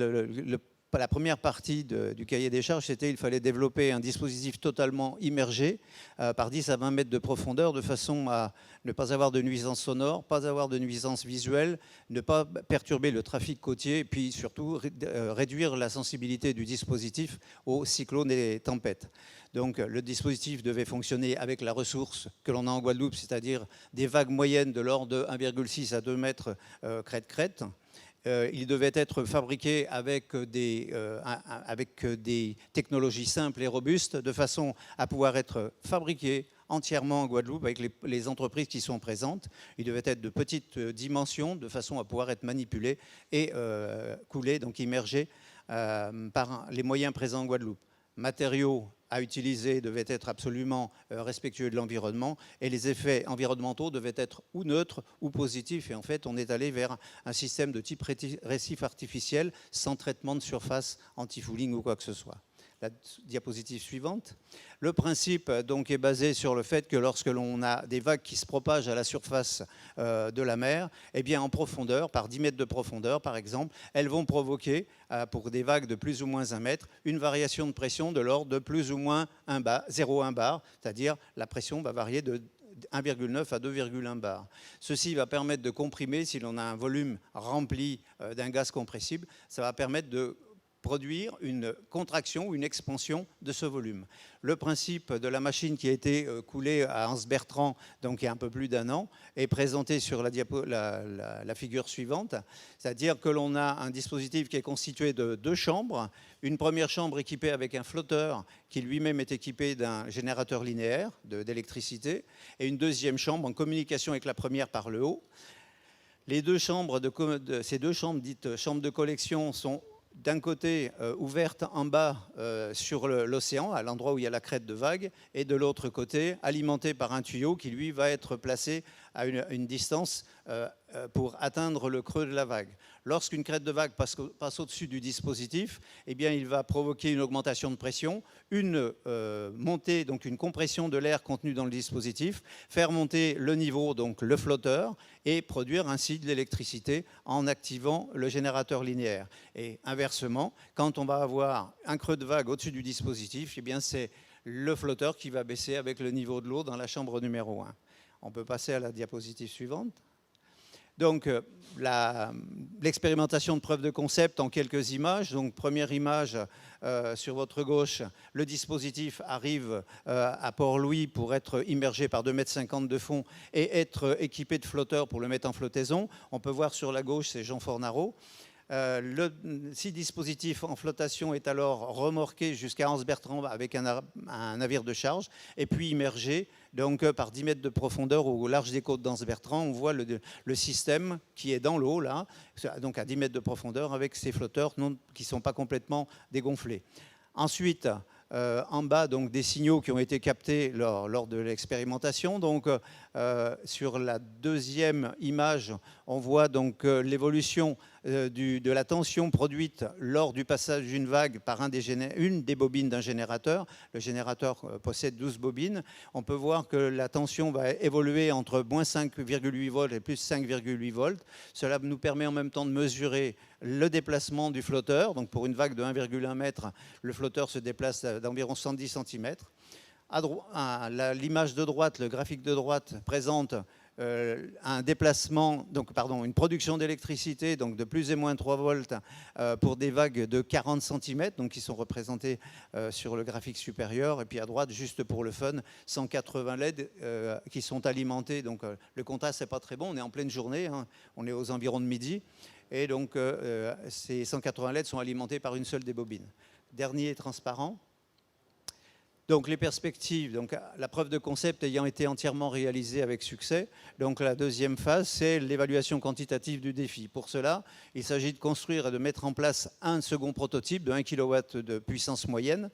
la première partie du cahier des charges, c'était qu'il fallait développer un dispositif totalement immergé par 10 à 20 mètres de profondeur, de façon à ne pas avoir de nuisances sonores, pas avoir de nuisances visuelles, ne pas perturber le trafic côtier, et puis surtout réduire la sensibilité du dispositif aux cyclones et tempêtes. Donc, le dispositif devait fonctionner avec la ressource que l'on a en Guadeloupe, c'est-à-dire des vagues moyennes de l'ordre de 1,6 à 2 mètres crête-crête. Il devait être fabriqué avec des technologies simples et robustes, de façon à pouvoir être fabriqué entièrement en Guadeloupe avec les entreprises qui sont présentes. Il devait être de petite dimension, de façon à pouvoir être manipulé et coulé, donc immergé par les moyens présents en Guadeloupe. Matériaux à utiliser devaient être absolument respectueux de l'environnement, et les effets environnementaux devaient être ou neutres ou positifs. Et en fait, on est allé vers un système de type récif artificiel, sans traitement de surface anti-fouling ou quoi que ce soit. La diapositive suivante. Le principe donc est basé sur le fait que lorsque l'on a des vagues qui se propagent à la surface de la mer, eh bien en profondeur, par 10 mètres de profondeur par exemple, elles vont provoquer, pour des vagues de plus ou moins 1 mètre, une variation de pression de l'ordre de plus ou moins 0,1 bar, c'est-à-dire la pression va varier de 1,9 à 2,1 bar. Ceci va permettre de comprimer, si l'on a un volume rempli d'un gaz compressible, ça va permettre de produire une contraction ou une expansion de ce volume. Le principe de la machine qui a été coulée à Hans Bertrand, donc il y a un peu plus d'un an, est présenté sur la figure suivante, c'est-à-dire que l'on a un dispositif qui est constitué de 2 chambres, une première chambre équipée avec un flotteur qui lui-même est équipé d'un générateur linéaire d'électricité, et une deuxième chambre en communication avec la première par le haut. Les deux chambres ces 2 chambres dites chambres de collection sont d'un côté ouverte en bas sur l'océan, à l'endroit où il y a la crête de vague, et de l'autre côté alimentée par un tuyau qui, lui, va être placé à une distance pour atteindre le creux de la vague. Lorsqu'une crête de vague passe au-dessus du dispositif, eh bien, il va provoquer une augmentation de pression, une montée, donc une compression de l'air contenu dans le dispositif, faire monter le niveau, donc le flotteur, et produire ainsi de l'électricité en activant le générateur linéaire. Et inversement, quand on va avoir un creux de vague au-dessus du dispositif, eh bien, c'est le flotteur qui va baisser avec le niveau de l'eau dans la chambre numéro 1. On peut passer à la diapositive suivante. Donc, l'expérimentation de preuve de concept en quelques images. Donc, première image sur votre gauche, le dispositif arrive à Port-Louis pour être immergé par 2,50 m de fond et être équipé de flotteurs pour le mettre en flottaison. On peut voir sur la gauche, c'est Jean Fornaro. Si dispositif en flottation est alors remorqué jusqu'à Hans Bertrand avec un navire de charge et puis immergé donc, par 10 mètres de profondeur au large des côtes d'Ans Bertrand. On voit le système qui est dans l'eau, là, donc à 10 mètres de profondeur avec ces flotteurs qui ne sont pas complètement dégonflés. Ensuite, en bas, donc, des signaux qui ont été captés lors de l'expérimentation. Donc, sur la deuxième image, on voit donc l'évolution de la tension produite lors du passage d'une vague par une des bobines d'un générateur. Le générateur possède 12 bobines. On peut voir que la tension va évoluer entre moins 5,8 volts et plus 5,8 volts. Cela nous permet en même temps de mesurer le déplacement du flotteur. Donc, pour une vague de 1,1 m, le flotteur se déplace d'environ 110 cm. À l'image de droite, le graphique de droite présente un déplacement, une production d'électricité donc de plus et moins 3 volts pour des vagues de 40 cm, donc qui sont représentées sur le graphique supérieur. Et puis à droite, juste pour le fun, 180 LED qui sont alimentés. Donc le contraste n'est pas très bon, on est en pleine journée, hein, on est aux environs de midi. Et donc ces 180 LED sont alimentés par une seule des bobines. Dernier transparent. Donc les perspectives, donc la preuve de concept ayant été entièrement réalisée avec succès. Donc la deuxième phase, c'est l'évaluation quantitative du défi. Pour cela, il s'agit de construire et de mettre en place un second prototype de 1 kW de puissance moyenne.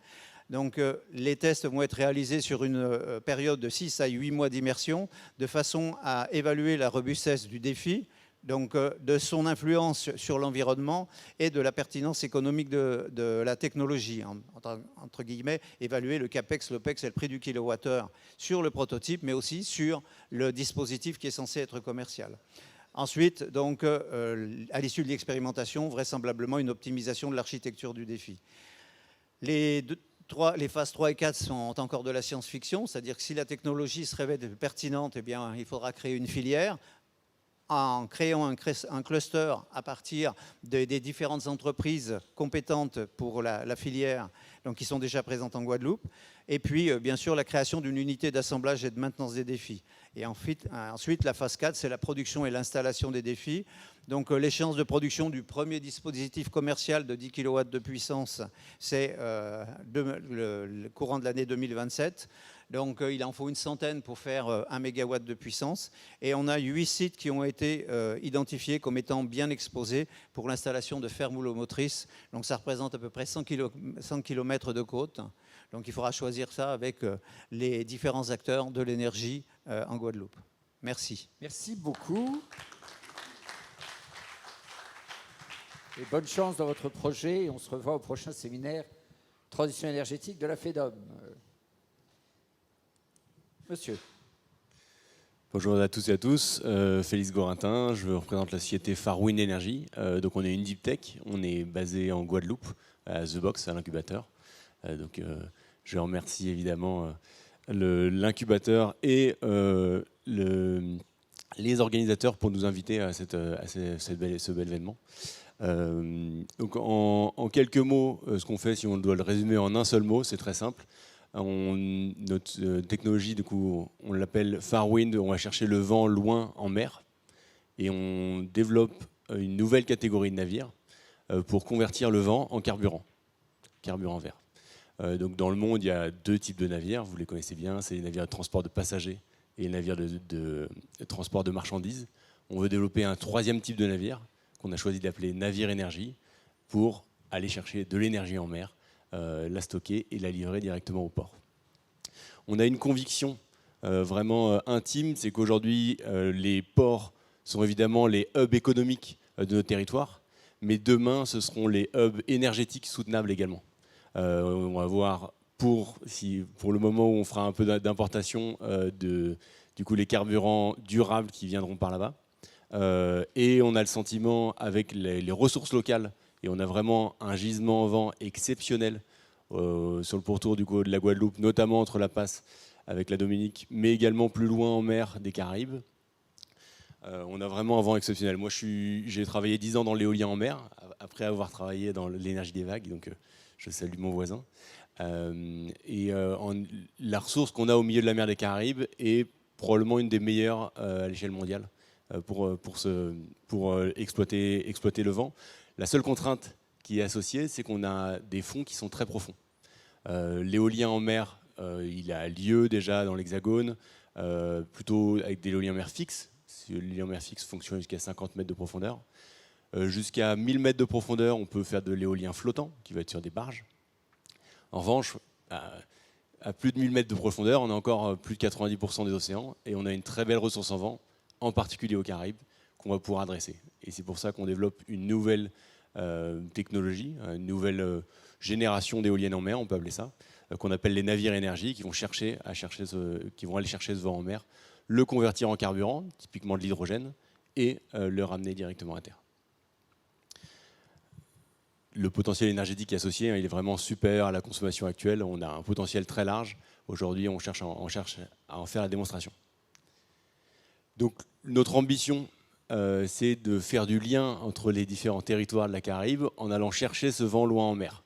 Donc les tests vont être réalisés sur une période de 6 à 8 mois d'immersion, de façon à évaluer la robustesse du défi, donc de son influence sur l'environnement et de la pertinence économique de la technologie. Entre guillemets, évaluer le CAPEX, l'OPEX et le prix du kilowattheure sur le prototype, mais aussi sur le dispositif qui est censé être commercial. Ensuite, donc, à l'issue de l'expérimentation, vraisemblablement une optimisation de l'architecture du défi. Les phases 3 et 4 sont encore de la science-fiction, c'est-à-dire que si la technologie se révèle pertinente, eh bien, il faudra créer une filière, en créant un cluster à partir des différentes entreprises compétentes pour la filière, donc qui sont déjà présentes en Guadeloupe, et puis bien sûr la création d'une unité d'assemblage et de maintenance des défis. Et ensuite la phase 4, c'est la production et l'installation des défis. Donc l'échéance de production du premier dispositif commercial de 10 kW de puissance, c'est le courant de l'année 2027. Donc il en faut une centaine pour faire 1 MW de puissance. Et on a 8 sites qui ont été identifiés comme étant bien exposés pour l'installation de fermes houlomotrices. Donc ça représente à peu près 100 km de côte. Donc il faudra choisir ça avec les différents acteurs de l'énergie en Guadeloupe. Merci. Merci beaucoup. Et bonne chance dans votre projet. On se revoit au prochain séminaire Transition énergétique de la FEDOM. Monsieur. Bonjour à tous et à tous, Félix Gorintin, je représente la société Farwind Energy. Donc on est une deep tech, on est basé en Guadeloupe, à The Box, à l'incubateur. Je remercie évidemment l'incubateur et les organisateurs pour nous inviter à ce bel événement. Donc en quelques mots, ce qu'on fait, si on doit le résumer en un seul mot, c'est très simple. Notre technologie, du coup, on l'appelle Farwind, on va chercher le vent loin en mer, et on développe une nouvelle catégorie de navires pour convertir le vent en carburant vert. Donc dans le monde, il y a deux types de navires, vous les connaissez bien, c'est les navires de transport de passagers et les navires de transport de marchandises. On veut développer un troisième type de navire qu'on a choisi d'appeler navire énergie pour aller chercher de l'énergie en mer, la stocker et la livrer directement au port. On a une conviction vraiment intime, c'est qu'aujourd'hui les ports sont évidemment les hubs économiques de nos territoires, mais demain ce seront les hubs énergétiques soutenables également. On va voir pour le moment où on fera un peu d'importation du coup les carburants durables qui viendront par là-bas. Et on a le sentiment avec les ressources locales, et on a vraiment un gisement en vent exceptionnel sur le pourtour du coup, de la Guadeloupe, notamment entre La Passe avec la Dominique, mais également plus loin en mer des Caraïbes. On a vraiment un vent exceptionnel. Moi, j'ai travaillé 10 ans dans l'éolien en mer, après avoir travaillé dans l'énergie des vagues, donc je salue mon voisin. La ressource qu'on a au milieu de la mer des Caraïbes est probablement une des meilleures à l'échelle mondiale pour exploiter le vent. La seule contrainte qui est associée, c'est qu'on a des fonds qui sont très profonds. L'éolien en mer, il a lieu déjà dans l'Hexagone, plutôt avec des éoliens en mer fixes. L'éolien en mer fixe fonctionne jusqu'à 50 mètres de profondeur. Jusqu'à 1000 mètres de profondeur, on peut faire de l'éolien flottant, qui va être sur des barges. En revanche, à plus de 1000 mètres de profondeur, on a encore plus de 90% des océans, et on a une très belle ressource en vent, en particulier aux Caraïbes, qu'on va pouvoir adresser. Et c'est pour ça qu'on développe une nouvelle technologie, une nouvelle génération d'éoliennes en mer, on peut appeler ça, qu'on appelle les navires énergie, qui vont aller chercher ce vent en mer, le convertir en carburant, typiquement de l'hydrogène, et le ramener directement à terre. Le potentiel énergétique associé, il est vraiment super à la consommation actuelle. On a un potentiel très large. Aujourd'hui, on cherche à en faire la démonstration. Donc, notre ambition, c'est de faire du lien entre les différents territoires de la Caraïbe en allant chercher ce vent loin en mer.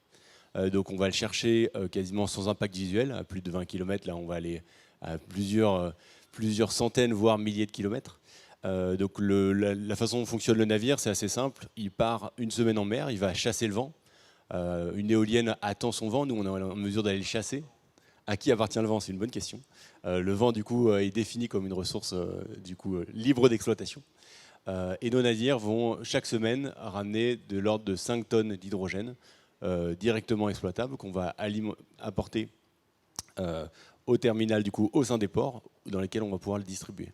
Donc, on va le chercher quasiment sans impact visuel, à plus de 20 km. Là, on va aller à plusieurs centaines, voire milliers de kilomètres. Donc la façon dont fonctionne le navire, c'est assez simple. Il part une semaine en mer, il va chasser le vent. Une éolienne attend son vent, nous on est en mesure d'aller le chasser. À qui appartient le vent? C'est une bonne question. Le vent du coup est défini comme une ressource libre d'exploitation. Et nos navires vont chaque semaine ramener de l'ordre de 5 tonnes d'hydrogène directement exploitable qu'on va apporter au terminal du coup au sein des ports dans lesquels on va pouvoir le distribuer.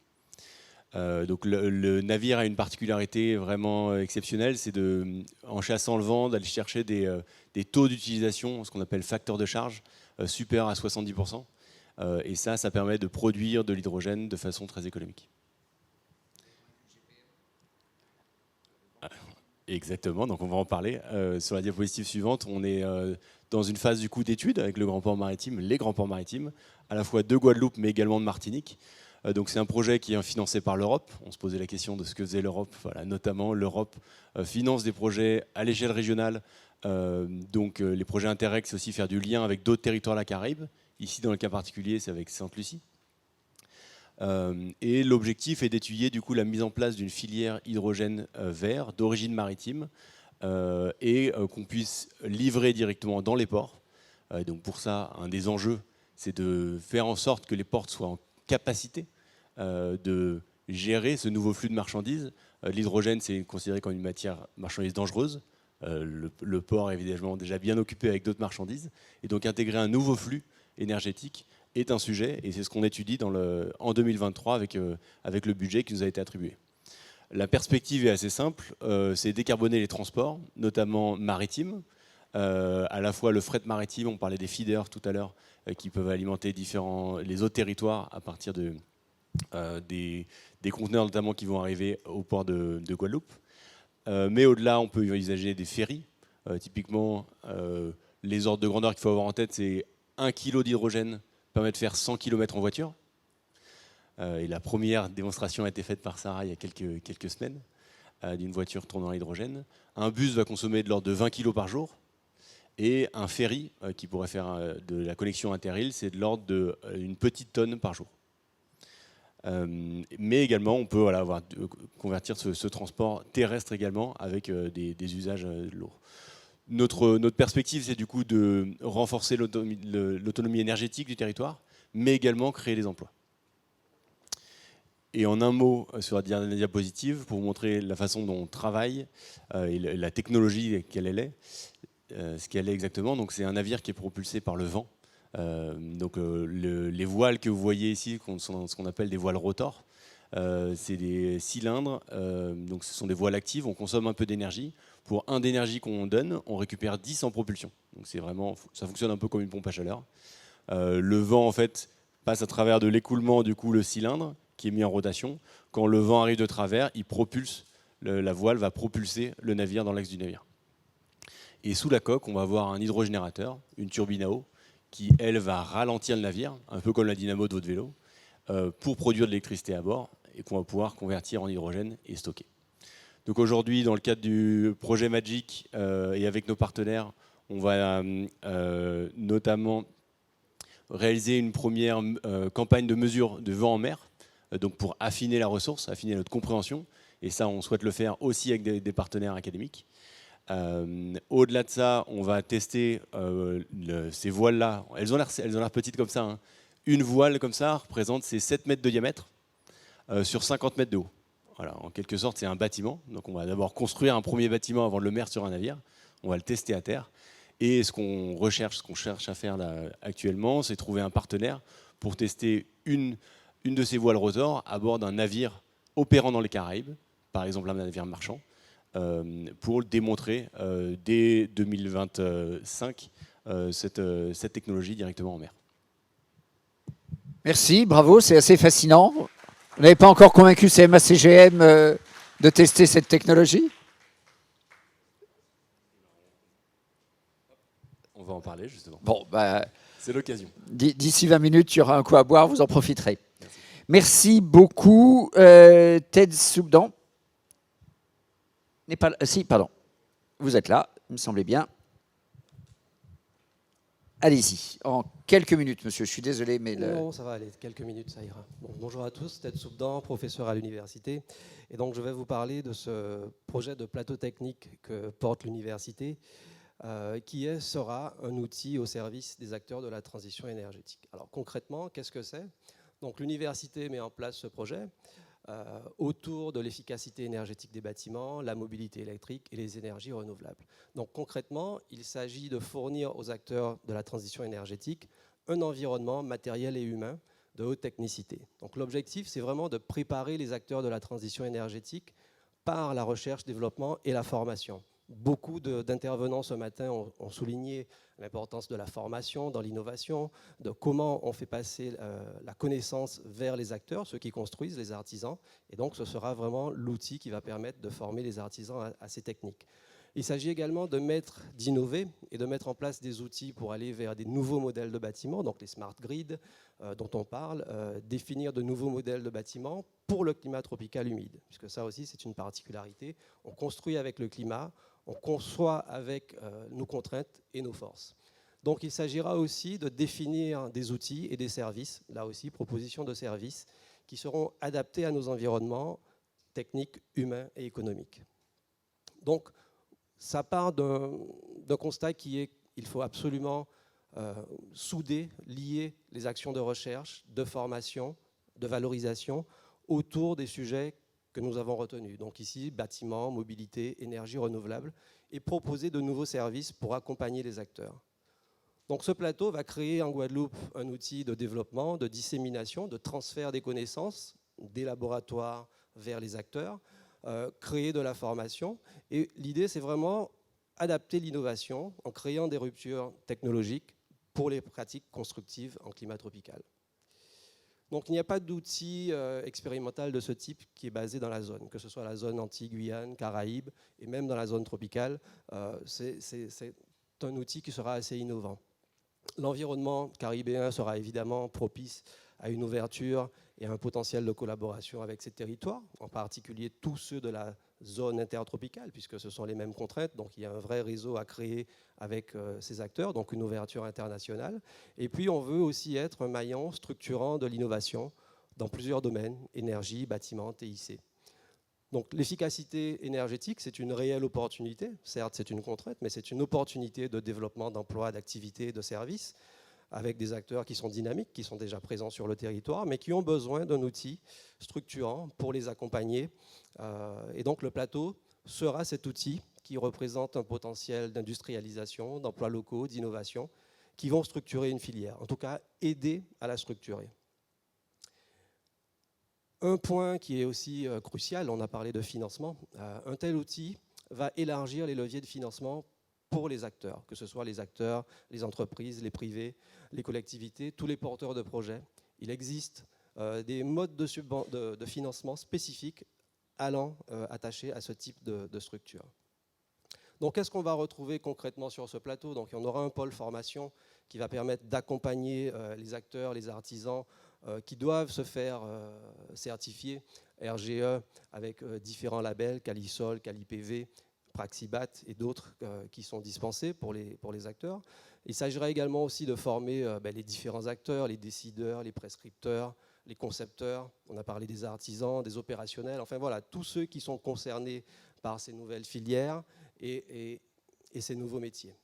Donc le navire a une particularité vraiment exceptionnelle, c'est en chassant le vent, d'aller chercher des taux d'utilisation, ce qu'on appelle facteur de charge, supérieur à 70%. Et ça permet de produire de l'hydrogène de façon très économique. Exactement, donc on va en parler. Sur la diapositive suivante, on est dans une phase du coup d'étude avec les grands ports maritimes, à la fois de Guadeloupe mais également de Martinique. Donc c'est un projet qui est financé par l'Europe. On se posait la question de ce que faisait l'Europe. Voilà, notamment, l'Europe finance des projets à l'échelle régionale. Donc les projets Interreg, c'est aussi faire du lien avec d'autres territoires de la Caraïbe. Ici, dans le cas particulier, c'est avec Sainte-Lucie. Et l'objectif est d'étudier du coup la mise en place d'une filière hydrogène vert d'origine maritime et qu'on puisse livrer directement dans les ports. Donc pour ça, un des enjeux, c'est de faire en sorte que les ports soient en capacité de gérer ce nouveau flux de marchandises. L'hydrogène, c'est considéré comme une marchandise dangereuse. Le port est évidemment déjà bien occupé avec d'autres marchandises. Et donc intégrer un nouveau flux énergétique est un sujet, et c'est ce qu'on étudie en 2023 avec le budget qui nous a été attribué. La perspective est assez simple, c'est décarboner les transports, notamment maritimes, à la fois le fret maritime, on parlait des feeders tout à l'heure, qui peuvent alimenter les autres territoires à partir des conteneurs notamment qui vont arriver au port de Guadeloupe. Mais au-delà, on peut envisager des ferries. Typiquement, les ordres de grandeur qu'il faut avoir en tête, c'est 1 kg d'hydrogène permet de faire 100 km en voiture. Et la première démonstration a été faite par Sarah il y a quelques semaines, d'une voiture tournant à l'hydrogène. Un bus va consommer de l'ordre de 20 kg par jour. Et un ferry qui pourrait faire de la connexion inter-îles, c'est de l'ordre d'une petite tonne par jour. Mais également, on peut convertir ce transport terrestre également avec des usages lourds. Notre perspective, c'est du coup de renforcer l'autonomie énergétique du territoire, mais également créer des emplois. Et en un mot sur la dernière diapositive, pour vous montrer la façon dont on travaille et la technologie qu'elle est, ce qu'elle est exactement. Donc c'est un navire qui est propulsé par le vent. Les voiles que vous voyez ici sont ce qu'on appelle des voiles rotors. C'est des cylindres, donc ce sont des voiles actives. On consomme un peu d'énergie. Pour 1 d'énergie qu'on donne, on récupère 10 en propulsion. Donc c'est vraiment, ça fonctionne un peu comme une pompe à chaleur. Le vent en fait passe à travers de l'écoulement du coup le cylindre qui est mis en rotation. Quand le vent arrive de travers, il propulse, la voile va propulser le navire dans l'axe du navire. Et sous la coque, on va avoir un hydrogénérateur, une turbine à eau, qui, elle, va ralentir le navire, un peu comme la dynamo de votre vélo, pour produire de l'électricité à bord et qu'on va pouvoir convertir en hydrogène et stocker. Donc aujourd'hui, dans le cadre du projet Magic et avec nos partenaires, on va notamment réaliser une première campagne de mesure de vent en mer, donc pour affiner la ressource, affiner notre compréhension. Et ça, on souhaite le faire aussi avec des partenaires académiques. Au-delà de ça, on va tester ces voiles-là. Elles ont l'air petites comme ça. Hein. Une voile comme ça représente ces 7 mètres de diamètre sur 50 mètres de haut. Voilà, en quelque sorte, c'est un bâtiment. Donc on va d'abord construire un premier bâtiment avant de le mettre sur un navire. On va le tester à terre. Et ce qu'on cherche à faire là, actuellement, c'est trouver un partenaire pour tester une de ces voiles rotors à bord d'un navire opérant dans les Caraïbes, par exemple un navire marchand, pour démontrer dès 2025 cette technologie directement en mer. Merci, bravo, c'est assez fascinant. Vous n'avez pas encore convaincu CMA-CGM de tester cette technologie? On va en parler justement. Bon, c'est l'occasion. D'ici 20 minutes, il y aura un coup à boire, vous en profiterez. Merci beaucoup, Ted Soubdan. Si, pardon. Vous êtes là, il me semblait bien. Allez-y, en quelques minutes, monsieur. Je suis désolé, mais... Non, ça va aller, quelques minutes, ça ira. Bon, bonjour à tous, Ted Soubdan, professeur à l'université. Et donc, je vais vous parler de ce projet de plateau technique que porte l'université, qui sera un outil au service des acteurs de la transition énergétique. Alors, concrètement, qu'est-ce que c'est? Donc, l'université met en place ce projet autour de l'efficacité énergétique des bâtiments, la mobilité électrique et les énergies renouvelables. Donc concrètement, il s'agit de fournir aux acteurs de la transition énergétique un environnement matériel et humain de haute technicité. Donc l'objectif, c'est vraiment de préparer les acteurs de la transition énergétique par la recherche, développement et la formation. Beaucoup d'intervenants ce matin ont souligné l'importance de la formation dans l'innovation, de comment on fait passer la connaissance vers les acteurs, ceux qui construisent, les artisans. Et donc, ce sera vraiment l'outil qui va permettre de former les artisans à ces techniques. Il s'agit également d'innover et de mettre en place des outils pour aller vers des nouveaux modèles de bâtiments, donc les smart grids dont on parle, définir de nouveaux modèles de bâtiments pour le climat tropical humide, puisque ça aussi, c'est une particularité. On construit avec le climat, on conçoit avec nos contraintes et nos forces. Donc il s'agira aussi de définir des outils et des services, là aussi propositions de services, qui seront adaptés à nos environnements techniques, humains et économiques. Donc ça part d'un constat qui est qu'il faut absolument souder, lier les actions de recherche, de formation, de valorisation autour des sujets que nous avons retenus. Donc ici, bâtiments, mobilité, énergie renouvelable, et proposer de nouveaux services pour accompagner les acteurs. Donc ce plateau va créer en Guadeloupe un outil de développement, de dissémination, de transfert des connaissances des laboratoires vers les acteurs, créer de la formation. Et l'idée, c'est vraiment adapter l'innovation en créant des ruptures technologiques pour les pratiques constructives en climat tropical. Donc il n'y a pas d'outil expérimental de ce type qui est basé dans la zone, que ce soit la zone Antilles-Guyane, Caraïbes et même dans la zone tropicale. C'est un outil qui sera assez innovant. L'environnement caribéen sera évidemment propice à une ouverture et à un potentiel de collaboration avec ces territoires, en particulier tous ceux de la zone intertropicale, puisque ce sont les mêmes contraintes. Donc il y a un vrai réseau à créer avec ces acteurs, donc une ouverture internationale. Et puis on veut aussi être un maillon structurant de l'innovation dans plusieurs domaines, énergie, bâtiment, TIC. Donc l'efficacité énergétique, c'est une réelle opportunité. Certes, c'est une contrainte, mais c'est une opportunité de développement d'emplois, d'activités, de services, avec des acteurs qui sont dynamiques, qui sont déjà présents sur le territoire, mais qui ont besoin d'un outil structurant pour les accompagner. Et donc le plateau sera cet outil qui représente un potentiel d'industrialisation, d'emplois locaux, d'innovation, qui vont structurer une filière, en tout cas aider à la structurer. Un point qui est aussi crucial, on a parlé de financement, un tel outil va élargir les leviers de financement pour les acteurs, que ce soit les acteurs, les entreprises, les privés, les collectivités, tous les porteurs de projets. Il existe des modes de financement spécifiques allant attachés à ce type de structure. Donc, qu'est-ce qu'on va retrouver concrètement sur ce plateau? Donc, on aura un pôle formation qui va permettre d'accompagner les acteurs, les artisans qui doivent se faire certifier RGE avec différents labels, Calisol, CaliPV, Praxibat et d'autres qui sont dispensés pour les acteurs. Il s'agira également aussi de former les différents acteurs, les décideurs, les prescripteurs, les concepteurs. On a parlé des artisans, des opérationnels, enfin voilà, tous ceux qui sont concernés par ces nouvelles filières et ces nouveaux métiers.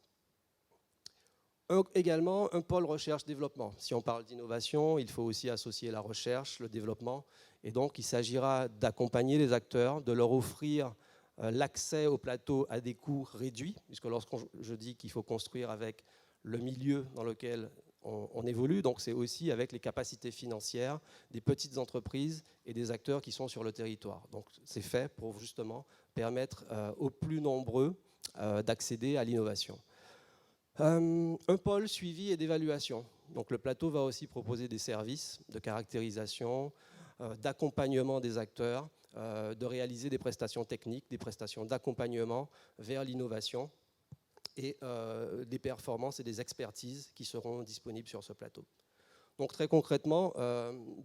Également, un pôle recherche-développement. Si on parle d'innovation, il faut aussi associer la recherche, le développement. Et donc, il s'agira d'accompagner les acteurs, de leur offrir l'accès au plateau à des coûts réduits, puisque lorsque je dis qu'il faut construire avec le milieu dans lequel on évolue, donc c'est aussi avec les capacités financières des petites entreprises et des acteurs qui sont sur le territoire. Donc c'est fait pour justement permettre aux plus nombreux d'accéder à l'innovation. Un pôle suivi et d'évaluation. Donc le plateau va aussi proposer des services de caractérisation, d'accompagnement des acteurs, de réaliser des prestations techniques, des prestations d'accompagnement vers l'innovation et des performances et des expertises qui seront disponibles sur ce plateau. Donc très concrètement,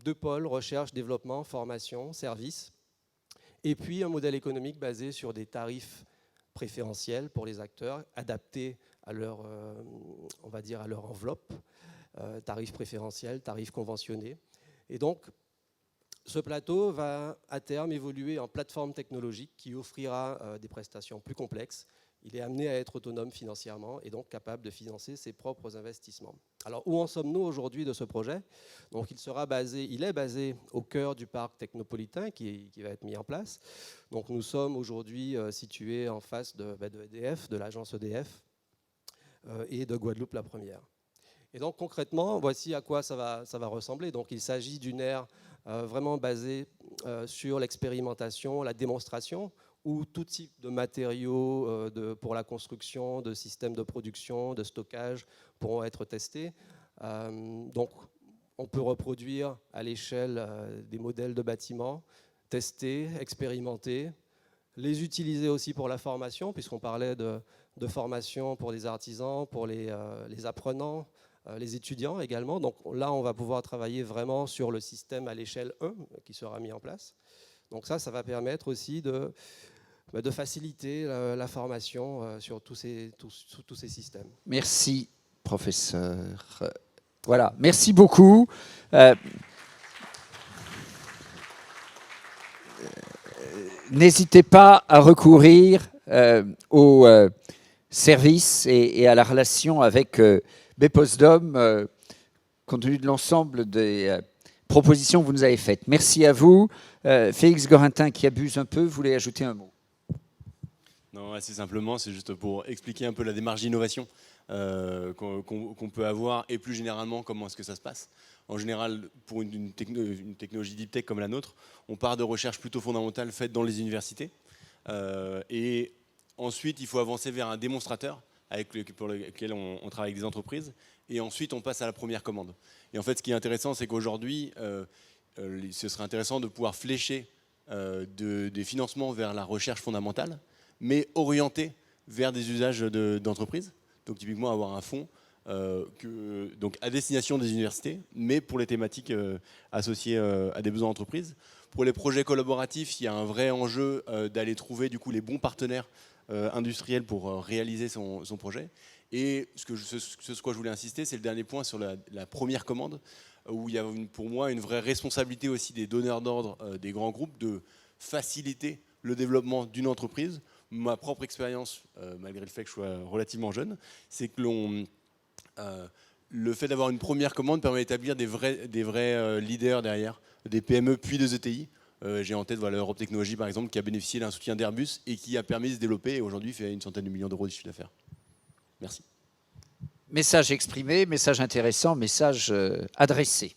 deux pôles, recherche, développement, formation, services, et puis un modèle économique basé sur des tarifs préférentiels pour les acteurs, adaptés à leur, on va dire, à leur enveloppe, tarifs préférentiels, tarifs conventionnés. Et donc, ce plateau va à terme évoluer en plateforme technologique qui offrira des prestations plus complexes. Il est amené à être autonome financièrement et donc capable de financer ses propres investissements. Alors, où en sommes-nous aujourd'hui de ce projet? Donc, il est basé au cœur du parc technopolitain qui va être mis en place. Donc, nous sommes aujourd'hui situés en face de EDF, de l'agence EDF et de Guadeloupe la Première. Et donc, concrètement, voici à quoi ça va ressembler. Donc, il s'agit d'une aire vraiment basée sur l'expérimentation, la démonstration, où tout type de matériaux pour la construction, de systèmes de production, de stockage pourront être testés. Donc, on peut reproduire à l'échelle des modèles de bâtiments, tester, expérimenter, les utiliser aussi pour la formation, puisqu'on parlait de formation pour les artisans, pour les apprenants, les étudiants également. Donc là, on va pouvoir travailler vraiment sur le système à l'échelle 1 qui sera mis en place. Donc ça va permettre aussi de faciliter la formation sur tous ces systèmes. Merci, professeur. Voilà, merci beaucoup. N'hésitez pas à recourir au service et à la relation avec Bepostdom, compte tenu de l'ensemble des propositions que vous nous avez faites. Merci à vous. Félix Gorintin, qui abuse un peu, voulait ajouter un mot. Non, assez simplement, c'est juste pour expliquer un peu la démarche d'innovation qu'on peut avoir et plus généralement comment est-ce que ça se passe. En général, pour une technologie deep tech comme la nôtre, on part de recherches plutôt fondamentales faites dans les universités et ensuite il faut avancer vers un démonstrateur pour lequel on travaille avec des entreprises et ensuite on passe à la première commande. Et en fait, ce qui est intéressant, c'est qu'aujourd'hui, ce serait intéressant de pouvoir flécher des financements vers la recherche fondamentale, mais orientés vers des usages d'entreprise. Donc typiquement avoir un fonds donc à destination des universités, mais pour les thématiques associées à des besoins d'entreprise. Pour les projets collaboratifs, il y a un vrai enjeu d'aller trouver du coup les bons partenaires industriels pour réaliser son projet. Et ce quoi je voulais insister, c'est le dernier point sur la première commande, où il y a pour moi une vraie responsabilité aussi des donneurs d'ordre des grands groupes de faciliter le développement d'une entreprise. Ma propre expérience, malgré le fait que je sois relativement jeune, c'est que le fait d'avoir une première commande permet d'établir des vrais leaders derrière, des PME puis des ETI. J'ai en tête Europe Technologies par exemple, qui a bénéficié d'un soutien d'Airbus et qui a permis de se développer et aujourd'hui fait une centaine de millions d'euros de chiffre d'affaires. Merci. Message exprimé, message intéressant, message adressé.